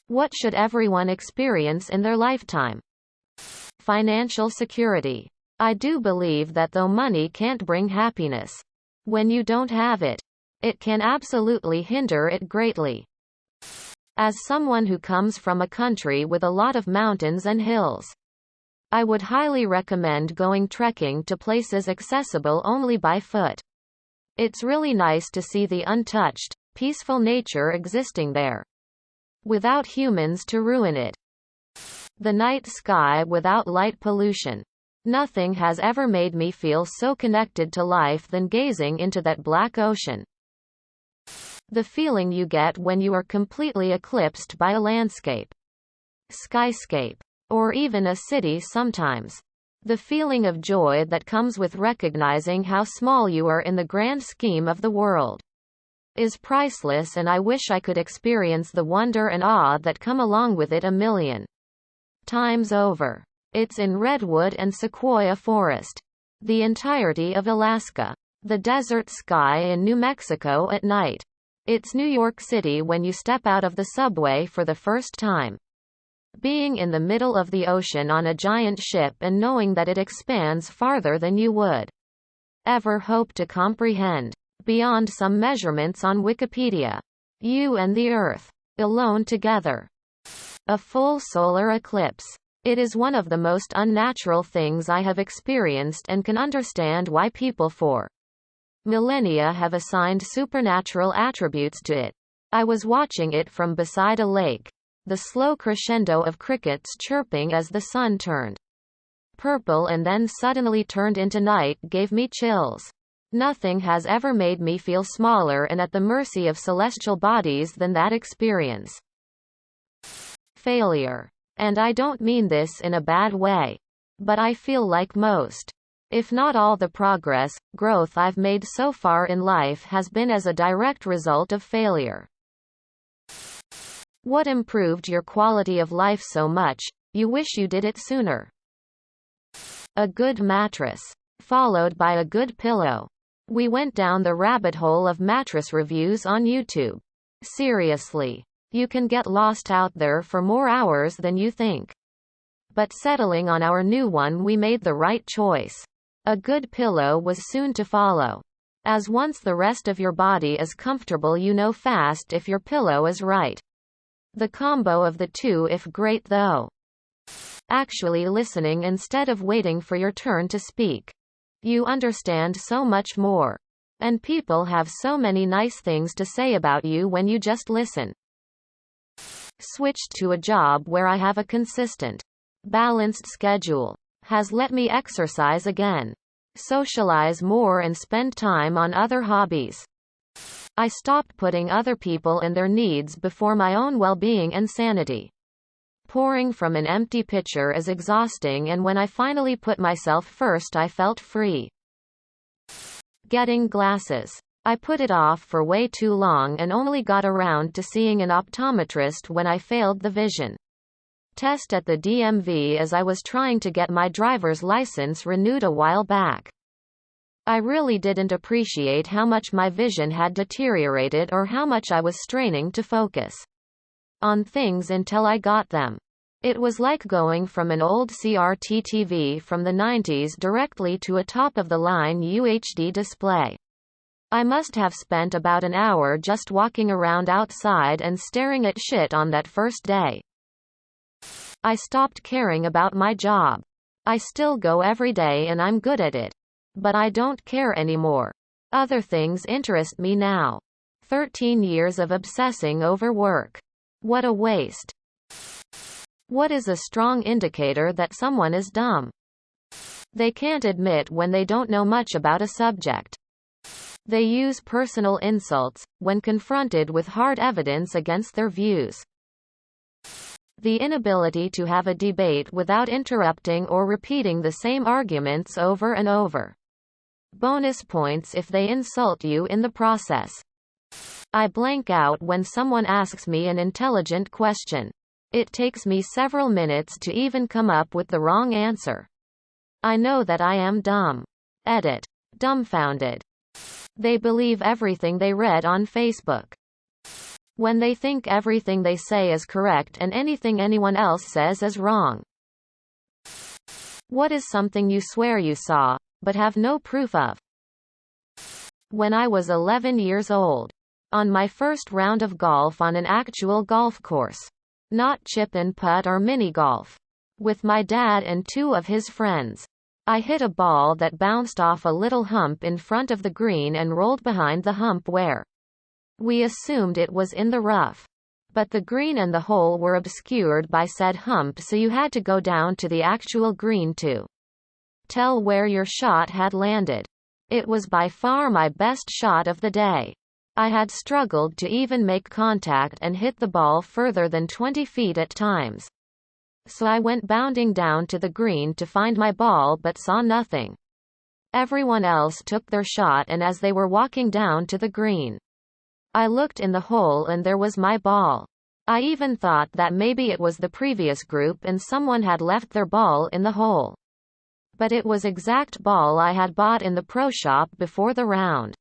What should everyone experience in their lifetime? Financial security. I do believe that though money can't bring happiness, when you don't have it, it can absolutely hinder it greatly. As someone who comes from a country with a lot of mountains and hills, I would highly recommend going trekking to places accessible only by foot. It's really nice to see the untouched, peaceful nature existing there, without humans to ruin it. The night sky without light pollution. Nothing has ever made me feel so connected to life than gazing into that black ocean. The feeling you get when you are completely eclipsed by a landscape, skyscape, or even a city sometimes. The feeling of joy that comes with recognizing how small you are in the grand scheme of the world is priceless, and I wish I could experience the wonder and awe that come along with it a million times over. It's in redwood and sequoia forest, the entirety of Alaska, the desert sky in New Mexico at night. It's New York City when you step out of the subway for the first time. Being in the middle of the ocean on a giant ship and knowing that it expands farther than you would ever hope to comprehend. Beyond some measurements on Wikipedia. You and the Earth. Alone together. A full solar eclipse. It is one of the most unnatural things I have experienced and can understand why people for millennia have assigned supernatural attributes to it. I was watching it from beside a lake. The slow crescendo of crickets chirping as the sun turned purple and then suddenly turned into night gave me chills. Nothing has ever made me feel smaller and at the mercy of celestial bodies than that experience. Failure. And I don't mean this in a bad way. But I feel like most, if not all, the progress, growth I've made so far in life has been as a direct result of failure. What improved your quality of life so much, you wish you did it sooner? A good mattress. Followed by a good pillow. We went down the rabbit hole of mattress reviews on YouTube. Seriously. You can get lost out there for more hours than you think. But settling on our new one, we made the right choice. A good pillow was soon to follow. As once the rest of your body is comfortable, you know fast if your pillow is right. The combo of the two, if great though. Actually listening instead of waiting for your turn to speak. You understand so much more. And people have so many nice things to say about you when you just listen. Switched to a job where I have a consistent, balanced schedule. Has let me exercise again, socialize more and spend time on other hobbies. I stopped putting other people and their needs before my own well-being and sanity. Pouring from an empty pitcher is exhausting, and when I finally put myself first, I felt free. Getting glasses. I put it off for way too long and only got around to seeing an optometrist when I failed the vision test at the DMV as I was trying to get my driver's license renewed a while back. I really didn't appreciate how much my vision had deteriorated or how much I was straining to focus on things until I got them. It was like going from an old CRT TV from the 90s directly to a top-of-the-line UHD display. I must have spent about an hour just walking around outside and staring at shit on that first day. I stopped caring about my job. I still go every day and I'm good at it. But I don't care anymore. Other things interest me now. 13 years of obsessing over work. What a waste. What is a strong indicator that someone is dumb? They can't admit when they don't know much about a subject. They use personal insults when confronted with hard evidence against their views. The inability to have a debate without interrupting or repeating the same arguments over and over. Bonus points if they insult you in the process. I blank out when someone asks me an intelligent question. It takes me several minutes to even come up with the wrong answer. I know that I am dumb. Edit. Dumbfounded. They believe everything they read on Facebook. When they think everything they say is correct and anything anyone else says is wrong. What is something you swear you saw, but have no proof of? When I was 11 years old. On my first round of golf on an actual golf course. Not chip and putt or mini golf. With my dad and two of his friends. I hit a ball that bounced off a little hump in front of the green and rolled behind the hump where we assumed it was in the rough. But the green and the hole were obscured by said hump, so you had to go down to the actual green to tell where your shot had landed. It was by far my best shot of the day. I had struggled to even make contact and hit the ball further than 20 feet at times. So I went bounding down to the green to find my ball but saw nothing. Everyone else took their shot, and as they were walking down to the green, I looked in the hole and there was my ball. I even thought that maybe it was the previous group and someone had left their ball in the hole. But it was exact ball I had bought in the pro shop before the round.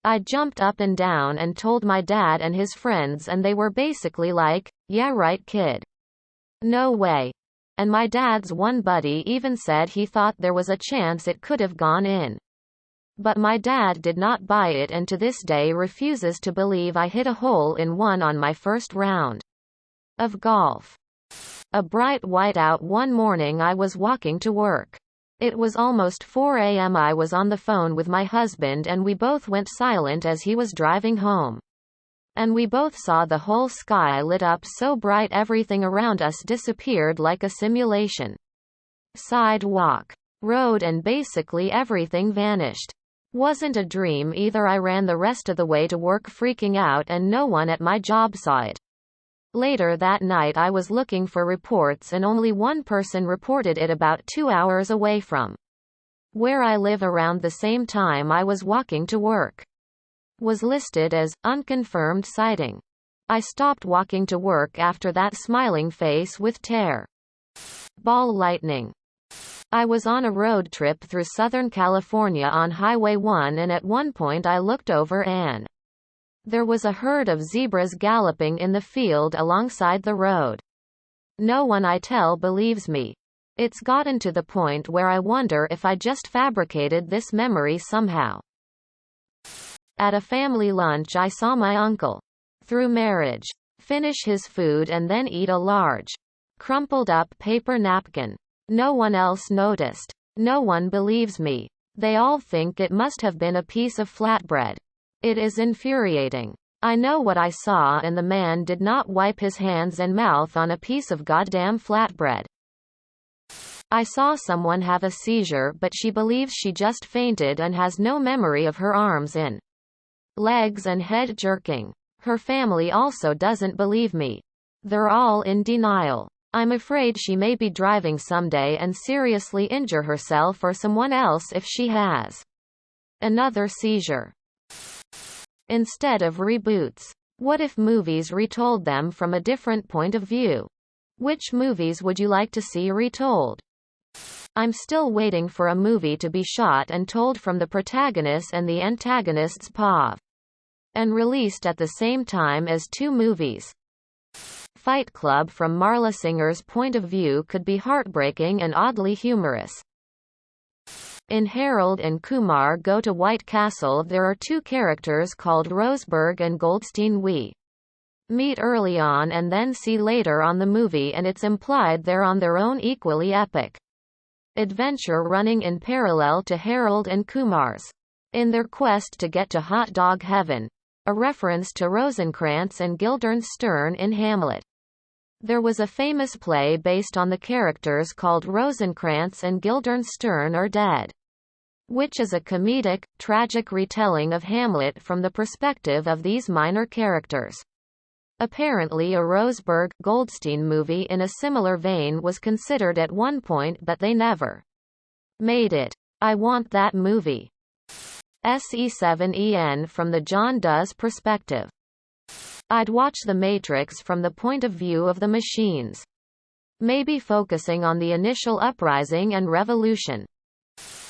I jumped up and down and told my dad and his friends, and they were basically like, "Yeah right kid. No way." And my dad's one buddy even said he thought there was a chance it could have gone in. But my dad did not buy it and to this day refuses to believe I hit a hole-in-one on my first round of golf. A bright whiteout one morning I was walking to work. It was almost 4 a.m. I was on the phone with my husband and we both went silent as he was driving home. And we both saw the whole sky lit up so bright everything around us disappeared like a simulation. Sidewalk, road, and basically everything vanished. Wasn't a dream either. I ran the rest of the way to work freaking out and no one at my job saw it. Later that night I was looking for reports and only one person reported it about 2 hours away from where I live. Around the same time I was walking to work. Was listed as unconfirmed sighting. I stopped walking to work after that smiling face with terror. Ball lightning. I was on a road trip through Southern California on Highway 1 and at one point I looked over and there was a herd of zebras galloping in the field alongside the road. No one I tell believes me. It's gotten to the point where I wonder if I just fabricated this memory somehow. At a family lunch I saw my uncle, through marriage, finish his food and then eat a large, crumpled up paper napkin. No one else noticed. No one believes me. They all think it must have been a piece of flatbread. It is infuriating. I know what I saw, and the man did not wipe his hands and mouth on a piece of goddamn flatbread. I saw someone have a seizure, but she believes she just fainted and has no memory of her arms and legs and head jerking. Her family also doesn't believe me. They're all in denial. I'm afraid she may be driving someday and seriously injure herself or someone else if she has another seizure. Instead of reboots, what if movies retold them from a different point of view? Which movies would you like to see retold? I'm still waiting for a movie to be shot and told from the protagonist and the antagonist's POV. And released at the same time as 2 movies. Fight Club from Marla Singer's point of view could be heartbreaking and oddly humorous. In Harold and Kumar Go to White Castle there are 2 characters called Roseburg and Goldstein. We meet early on and then see later on the movie, and it's implied they're on their own equally epic adventure running in parallel to Harold and Kumar's in their quest to get to hot dog heaven, a reference to Rosencrantz and Guildenstern in Hamlet. There was a famous play based on the characters called Rosencrantz and Guildenstern Are Dead, which is a comedic, tragic retelling of Hamlet from the perspective of these minor characters. Apparently a Roseburg-Goldstein movie in a similar vein was considered at one point, but they never made it. I want that movie. SE7EN from the John Doe's perspective. I'd watch The Matrix from the point of view of the machines. Maybe focusing on the initial uprising and revolution.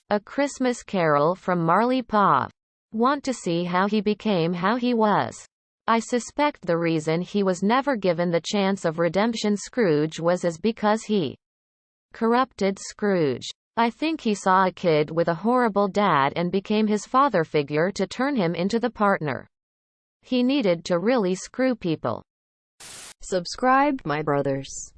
A Christmas Carol from Marley Pov. Want to see how he became how he was. I suspect the reason he was never given the chance of redemption Scrooge was because he corrupted Scrooge. I think he saw a kid with a horrible dad and became his father figure to turn him into the partner. He needed to really screw people. Subscribe, my brothers.